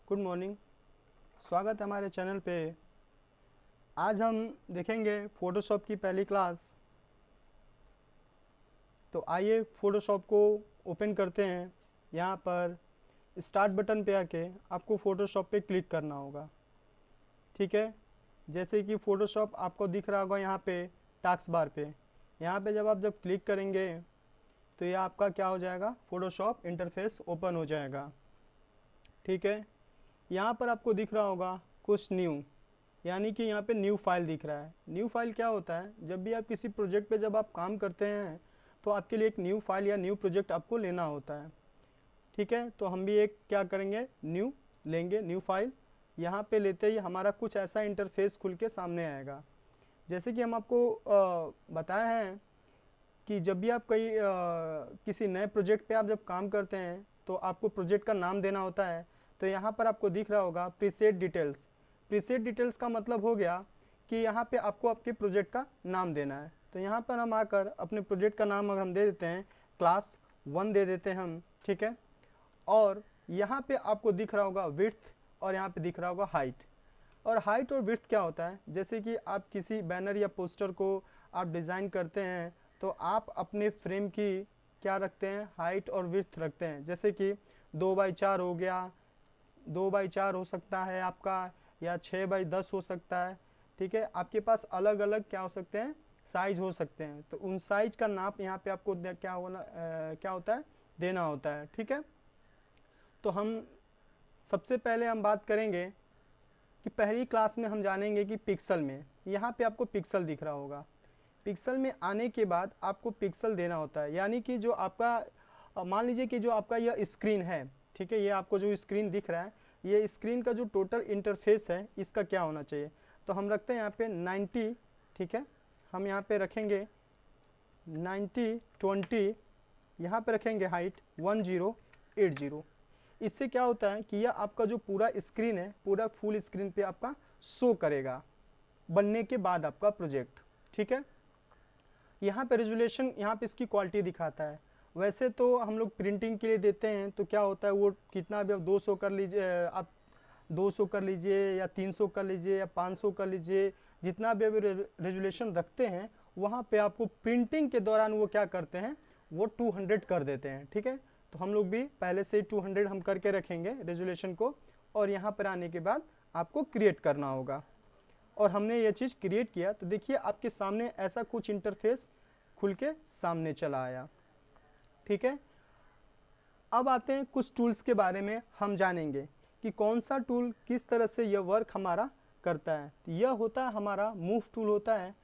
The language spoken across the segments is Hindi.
Good morning. स्वागत है हमारे चैनल पे। आज हम देखेंगे फ़ोटोशॉप की पहली क्लास। तो आइए फ़ोटोशॉप को ओपन करते हैं। यहाँ पर स्टार्ट बटन पे आके आपको फ़ोटोशॉप पे क्लिक करना होगा। ठीक है, जैसे कि फ़ोटोशॉप आपको दिख रहा होगा यहाँ पे टास्क बार पे। यहाँ पे जब क्लिक करेंगे तो ये आपका क्या हो जाएगा, फ़ोटोशॉप इंटरफेस ओपन हो जाएगा। ठीक है, यहाँ पर आपको दिख रहा होगा कुछ न्यू, यानी कि यहाँ पे न्यू फाइल दिख रहा है। न्यू फाइल क्या होता है, जब भी आप किसी प्रोजेक्ट पे जब आप काम करते हैं तो आपके लिए एक न्यू फाइल या न्यू प्रोजेक्ट आपको लेना होता है। ठीक है, तो हम भी एक क्या करेंगे, न्यू लेंगे, न्यू फाइल। यहाँ पे लेते ही हमारा कुछ ऐसा इंटरफेस खुल के सामने आएगा। जैसे कि हम आपको बताए हैं कि जब भी आप किसी नए प्रोजेक्ट पे आप जब काम करते हैं तो आपको प्रोजेक्ट का नाम देना होता है। तो यहाँ पर आपको दिख रहा होगा प्रीसेट डिटेल्स। प्रीसेट डिटेल्स का मतलब हो गया कि यहाँ पे आपको आपके प्रोजेक्ट का नाम देना है। तो यहाँ पर हम आकर अपने प्रोजेक्ट का नाम अगर हम दे देते हैं क्लास 1 दे देते हैं हम। ठीक है, और यहाँ पे आपको दिख रहा होगा विड्थ और यहाँ पे दिख रहा होगा हाइट। और हाइट और विड्थ क्या होता है, जैसे कि आप किसी बैनर या पोस्टर को आप डिज़ाइन करते हैं तो आप अपने फ्रेम की क्या रखते हैं, हाइट और विड्थ रखते हैं। जैसे कि 2x4 हो गया, 2x4 हो सकता है आपका, या 6x10 हो सकता है। ठीक है, आपके पास अलग अलग क्या हो सकते हैं, साइज हो सकते हैं। तो उन साइज का नाप यहाँ पे आपको क्या होता है, देना होता है। ठीक है, तो हम सबसे पहले हम बात करेंगे कि पहली क्लास में हम जानेंगे कि पिक्सल में, यहाँ पे आपको पिक्सल दिख रहा होगा। पिक्सल में आने के बाद आपको पिक्सल देना होता है, यानी कि जो आपका मान लीजिए कि जो आपका यह स्क्रीन है। ठीक है, ये आपको जो स्क्रीन दिख रहा है, ये स्क्रीन का जो टोटल इंटरफेस है इसका क्या होना चाहिए। तो हम रखते हैं यहाँ पे 90। ठीक है, हम यहाँ पे रखेंगे 90/20। यहाँ पे रखेंगे हाइट 1080। इससे क्या होता है कि यह आपका जो पूरा स्क्रीन है, पूरा फुल स्क्रीन पे आपका शो करेगा बनने के बाद आपका प्रोजेक्ट। ठीक है, यहाँ पे रेजुलेशन, यहाँ पे इसकी क्वालिटी दिखाता है। वैसे तो हम लोग प्रिंटिंग के लिए देते हैं तो क्या होता है, वो कितना भी आप 200 कर लीजिए, आप 200 कर लीजिए या 300 कर लीजिए या 500 कर लीजिए, जितना भी अभी रेजुलेशन रखते हैं वहाँ पे आपको प्रिंटिंग के दौरान वो क्या करते हैं, वो 200 कर देते हैं। ठीक है, तो हम लोग भी पहले से 200 हम करके रखेंगे रेजुलेशन को, और यहाँ पर आने के बाद आपको क्रिएट करना होगा। और हमने ये चीज़ क्रिएट किया तो देखिए आपके सामने ऐसा कुछ इंटरफेस खुल के सामने चला आया। ठीक है, अब आते हैं कुछ टूल्स के बारे में हम जानेंगे कि कौन सा टूल किस तरह से यह वर्क हमारा करता है। तो यह होता है हमारा मूव टूल होता है।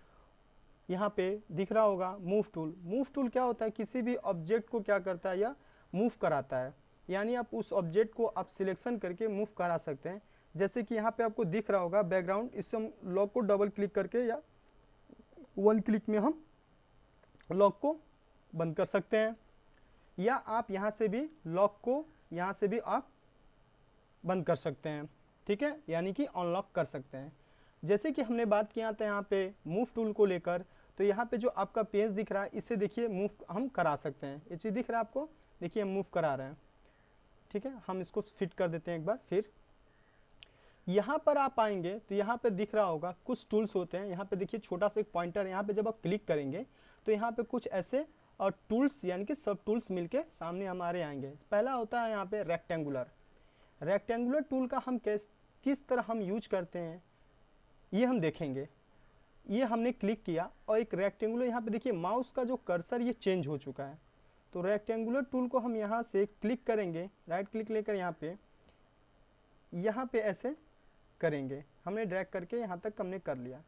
यहाँ पे दिख रहा होगा मूव टूल। मूव टूल क्या होता है, किसी भी ऑब्जेक्ट को क्या करता है, यह मूव कराता है। यानी आप उस ऑब्जेक्ट को आप सिलेक्शन करके मूव करा सकते हैं। जैसे कि यहाँ पे आपको दिख रहा होगा बैकग्राउंड, इससे हम लॉक को डबल क्लिक करके या 1 क्लिक में हम लॉक को बंद कर सकते हैं, या आप यहाँ से भी लॉक को यहाँ से भी आप बंद कर सकते हैं। ठीक है, यानी कि अनलॉक कर सकते हैं। जैसे कि हमने बात किया था यहाँ पे मूव टूल को लेकर, तो यहाँ पे जो आपका पेज दिख रहा है इससे देखिए मूव हम करा सकते हैं। ये चीज़ दिख रहा है आपको, देखिए हम मूव करा रहे हैं। ठीक है, हम इसको फिट कर देते हैं एक बार फिर। यहाँ पर आप आएंगे तो यहाँ पे दिख रहा होगा कुछ टूल्स होते हैं। यहाँ पे देखिए छोटा सा एक पॉइंटर, यहाँ पे जब आप क्लिक करेंगे तो यहाँ पे कुछ ऐसे और टूल्स यानी कि सब टूल्स मिलके सामने हमारे आएंगे। पहला होता है यहाँ पे रेक्टेंगुलर। रेक्टेंगुलर टूल का हम किस तरह हम यूज करते हैं ये हम देखेंगे। ये हमने क्लिक किया और एक रेक्टेंगुलर, यहाँ पे देखिए माउस का जो कर्सर ये चेंज हो चुका है। तो रेक्टेंगुलर टूल को हम यहाँ से क्लिक करेंगे, राइट क्लिक लेकर यहाँ पे ऐसे करेंगे। हमने ड्रैग करके यहाँ तक हमने कर लिया।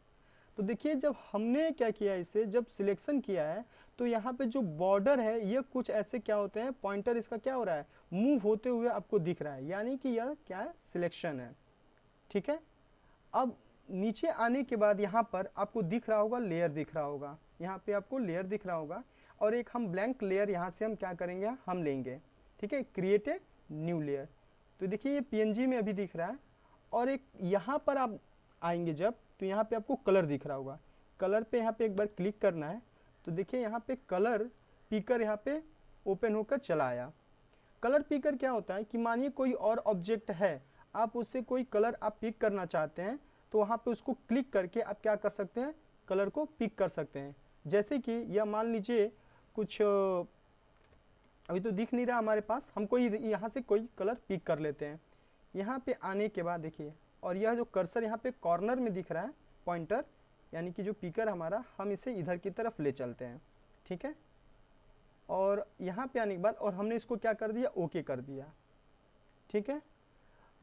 तो देखिए जब हमने क्या किया, इसे जब सिलेक्शन किया है तो यहाँ पे जो बॉर्डर है ये कुछ ऐसे क्या होते हैं, पॉइंटर इसका क्या हो रहा है, मूव होते हुए आपको दिख रहा है, यानी कि यह क्या है, सिलेक्शन है। ठीक है, अब नीचे आने के बाद यहाँ पर आपको दिख रहा होगा लेयर दिख रहा होगा, यहाँ पे आपको लेयर दिख रहा होगा, और एक हम ब्लैंक लेयर यहाँ से हम क्या करेंगे, हम लेंगे। ठीक है, क्रिएट ए न्यू लेयर। तो देखिए ये पीएनजी में अभी दिख रहा है। और एक यहाँ पर आप आएंगे जब, तो यहाँ पे आपको कलर दिख रहा होगा। कलर पे यहाँ पे एक बार क्लिक करना है। तो देखिए यहाँ पे कलर पिकर यहाँ पे ओपन होकर चला आया। कलर पिकर क्या होता है कि मानिए कोई और ऑब्जेक्ट है, आप उससे कोई कलर आप पिक करना चाहते हैं तो वहाँ पे उसको क्लिक करके आप क्या कर सकते हैं, कलर को पिक कर सकते हैं। जैसे कि यह मान लीजिए कुछ अभी तो दिख नहीं रहा हमारे पास, हम कोई यहाँ से कोई कलर पिक कर लेते हैं। यहाँ पे आने के बाद देखिए, और यह जो कर्सर यहाँ पे कॉर्नर में दिख रहा है पॉइंटर, यानी कि जो पिकर हमारा, हम इसे इधर की तरफ ले चलते हैं, ठीक है। और यहाँ पे आने के बाद और हमने इसको क्या कर दिया, ओके कर दिया, ठीक है।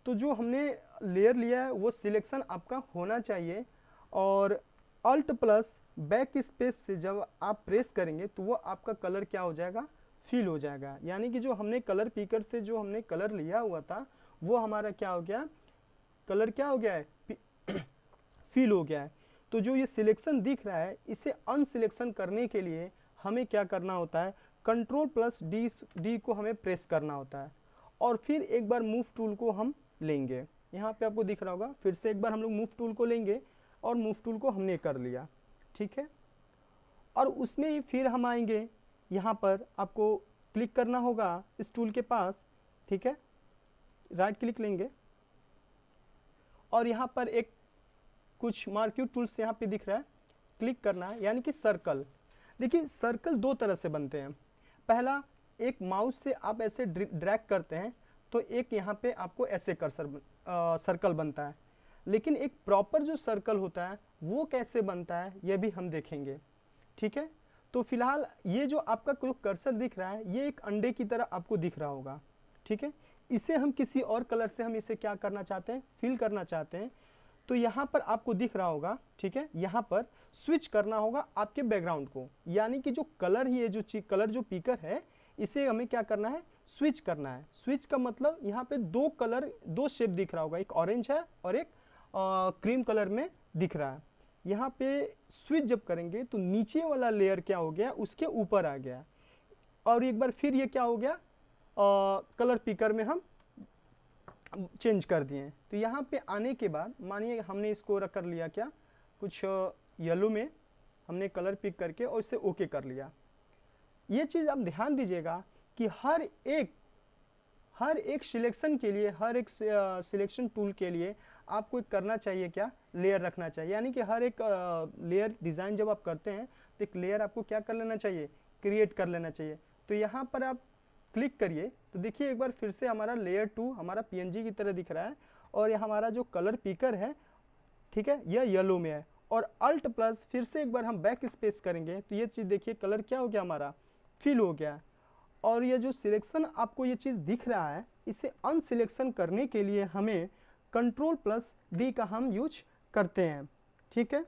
तो जो हमने लेयर लिया है वो सिलेक्शन आपका होना चाहिए, और अल्ट प्लस बैक स्पेस से जब आप प्रेस करेंगे तो वो आपका कलर क्या हो जाएगा, फिल हो जाएगा। यानी कि जो हमने कलर पिकर से जो हमने कलर लिया हुआ था वो हमारा क्या हो गया, कलर क्या हो गया है, फिल हो गया है। तो जो ये सिलेक्शन दिख रहा है इसे अनसिलेक्शन करने के लिए हमें क्या करना होता है, कंट्रोल प्लस डी को हमें प्रेस करना होता है, और फिर एक बार मूव टूल को हम लेंगे। यहाँ पे आपको दिख रहा होगा, फिर से एक बार हम लोग मूव टूल को लेंगे और मूव टूल को हमने कर लिया, ठीक है। और उसमें ही फिर हम आएंगे, यहाँ पर आपको क्लिक करना होगा इस टूल के पास, ठीक है, राइट क्लिक लेंगे और यहाँ पर एक कुछ मार्क्यू टूल्स यहाँ पे दिख रहा है, क्लिक करना है, यानी कि सर्कल। देखिए सर्कल दो तरह से बनते हैं। पहला, एक माउस से आप ऐसे ड्रैग करते हैं तो एक यहाँ पे आपको ऐसे कर्सर सर्कल बनता है, लेकिन एक प्रॉपर जो सर्कल होता है वो कैसे बनता है ये भी हम देखेंगे, ठीक है। तो फिलहाल ये जो आपका जो कर्सर दिख रहा है ये एक अंडे की तरह आपको दिख रहा होगा, ठीक है। इसे हम किसी और कलर से हम इसे क्या करना चाहते हैं, फिल करना चाहते हैं। तो यहाँ पर आपको दिख रहा होगा, ठीक है, यहाँ पर स्विच करना होगा आपके बैकग्राउंड को, यानी कि जो कलर ही है, जो कलर जो पिकर है इसे हमें क्या करना है, स्विच करना है। स्विच का मतलब यहाँ पे दो कलर, दो शेप दिख रहा होगा, एक ऑरेंज है और एक क्रीम कलर में दिख रहा है। यहाँ पे स्विच जब करेंगे तो नीचे वाला लेयर क्या हो गया, उसके ऊपर आ गया, और एक बार फिर ये क्या हो गया, कलर पिकर में हम चेंज कर दिए। तो यहाँ पे आने के बाद मानिए हमने इसको रख कर लिया क्या, कुछ येलो में हमने कलर पिक करके और इसे ओके कर लिया। ये चीज़ आप ध्यान दीजिएगा कि हर एक सिलेक्शन के लिए, हर एक सिलेक्शन टूल के लिए आपको करना चाहिए क्या, लेयर रखना चाहिए। यानी कि हर एक लेयर डिज़ाइन जब आप करते हैं तो एक लेयर आपको क्या कर लेना चाहिए, क्रिएट कर लेना चाहिए। तो यहाँ पर आप क्लिक करिए तो देखिए एक बार फिर से हमारा लेयर 2 हमारा पीएनजी की तरह दिख रहा है, और यह हमारा जो कलर पिकर है, ठीक है, यह येलो में है। और अल्ट प्लस फिर से एक बार हम बैक स्पेस करेंगे तो ये चीज़ देखिए कलर क्या हो गया, हमारा फिल हो गया। और ये जो सिलेक्शन आपको ये चीज़ दिख रहा है इसे अनसिलेक्शन करने के लिए हमें कंट्रोल प्लस डी का हम यूज करते हैं, ठीक है।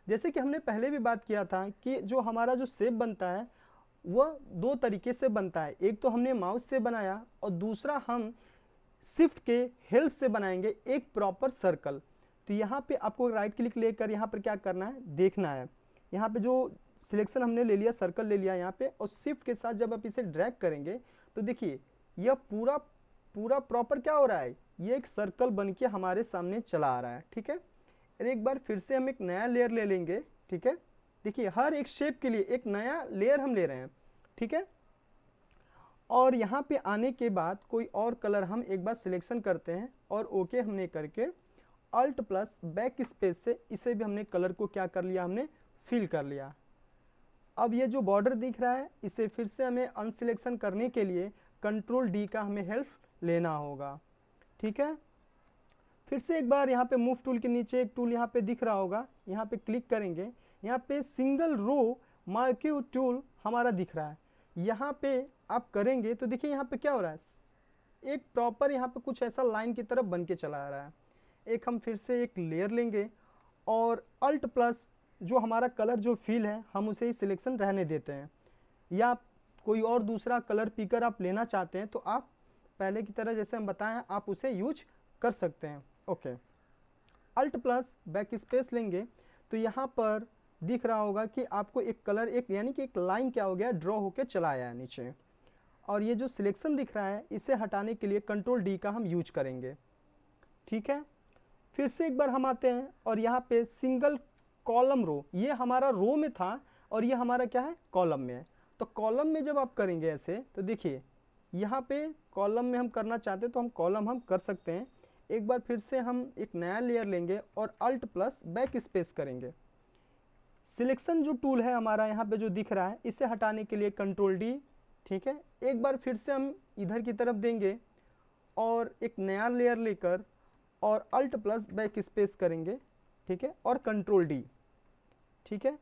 जैसे कि हमने पहले भी बात किया था कि जो हमारा जो शेप बनता है वह दो तरीके से बनता है, एक तो हमने माउस से बनाया और दूसरा हम शिफ्ट के हेल्प से बनाएंगे एक प्रॉपर सर्कल। तो यहाँ पे आपको राइट क्लिक लेकर यहाँ पर क्या करना है, देखना है। यहाँ पे जो सिलेक्शन हमने ले लिया, सर्कल ले लिया यहाँ पे, और शिफ्ट के साथ जब आप इसे ड्रैग करेंगे तो देखिए यह पूरा प्रॉपर क्या हो रहा है, ये एक सर्कल बन के हमारे सामने चला आ रहा है, ठीक है। एक बार फिर से हम एक नया लेयर ले लेंगे, ठीक है। देखिए हर एक शेप के लिए एक नया लेयर हम ले रहे हैं, ठीक है। और यहाँ पे आने के बाद कोई और कलर हम एक बार सिलेक्शन करते हैं और ओके हमने करके अल्ट प्लस बैक स्पेस से इसे भी हमने कलर को क्या कर लिया, हमने फिल कर लिया। अब ये जो बॉर्डर दिख रहा है इसे फिर से हमें अनसिलेक्शन करने के लिए कंट्रोल डी का हमें हेल्प लेना होगा, ठीक है। फिर से एक बार यहाँ पे मूव टूल के नीचे एक टूल यहाँ पे दिख रहा होगा, यहाँ पे क्लिक करेंगे, यहाँ पे सिंगल रो मार्क्यू टूल हमारा दिख रहा है। यहाँ पे आप करेंगे तो देखिए यहाँ पे क्या हो रहा है, एक प्रॉपर यहाँ पे कुछ ऐसा लाइन की तरफ बन के चला आ रहा है। एक हम फिर से एक लेयर लेंगे और अल्ट प्लस जो हमारा कलर जो फिल है हम उसे ही सिलेक्शन रहने देते हैं, या कोई और दूसरा कलर पिकर आप लेना चाहते हैं तो आप पहले की तरह जैसे हम बताएं आप उसे यूज कर सकते हैं, okay. Alt plus backspace लेंगे तो यहाँ पर दिख रहा होगा कि आपको एक कलर, एक यानी कि एक लाइन क्या हो गया, ड्रॉ होकर चला आया है नीचे। और ये जो सिलेक्शन दिख रहा है इसे हटाने के लिए कंट्रोल डी का हम यूज करेंगे, ठीक है। फिर से एक बार हम आते हैं और यहाँ पे सिंगल कॉलम रो, ये हमारा रो में था और ये हमारा क्या है, कॉलम में है। तो कॉलम में जब आप करेंगे ऐसे तो देखिए यहाँ पे कॉलम में हम करना चाहते हैं तो हम कॉलम हम कर सकते हैं। एक बार फिर से हम एक नया लेयर लेंगे और अल्ट प्लस बैक स्पेस करेंगे। सिलेक्शन जो टूल है हमारा यहाँ पे जो दिख रहा है, इसे हटाने के लिए कंट्रोल डी, ठीक है। एक बार फिर से हम इधर की तरफ देंगे और एक नया लेयर लेकर और अल्ट प्लस बैक स्पेस करेंगे, ठीक है, और कंट्रोल डी, ठीक है।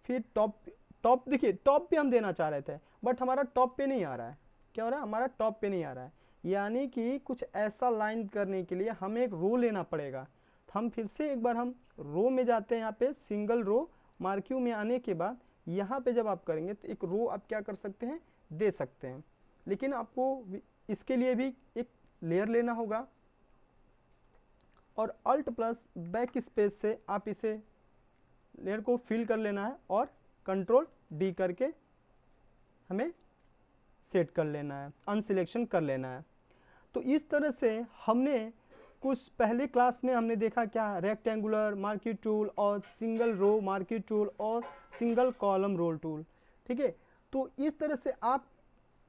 फिर टॉप देखिए, टॉप पे हम देना चाह रहे थे बट हमारा टॉप पे नहीं आ रहा है। क्या हो रहा है, हमारा टॉप पे नहीं आ रहा है, यानी कि कुछ ऐसा लाइन करने के लिए हमें एक रो लेना पड़ेगा। तो हम फिर से एक बार हम रो में जाते हैं, यहाँ पे सिंगल रो मार्क्यू में आने के बाद यहाँ पे जब आप करेंगे तो एक रो आप क्या कर सकते हैं, दे सकते हैं। लेकिन आपको इसके लिए भी एक लेयर लेना होगा और अल्ट प्लस बैक स्पेस से आप इसे लेयर को फिल कर लेना है और कंट्रोल डी करके हमें सेट कर लेना है, अनसिलेक्शन कर लेना है। तो इस तरह से हमने कुछ पहले क्लास में हमने देखा क्या, रेक्टेंगुलर मार्क्यू टूल और सिंगल रो मार्क्यू टूल और सिंगल कॉलम रोल टूल, ठीक है। तो इस तरह से आप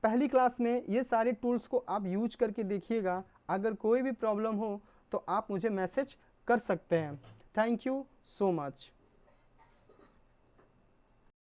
पहली क्लास में ये सारे टूल्स को आप यूज करके देखिएगा। अगर कोई भी प्रॉब्लम हो तो आप मुझे मैसेज कर सकते हैं। Thank you so much.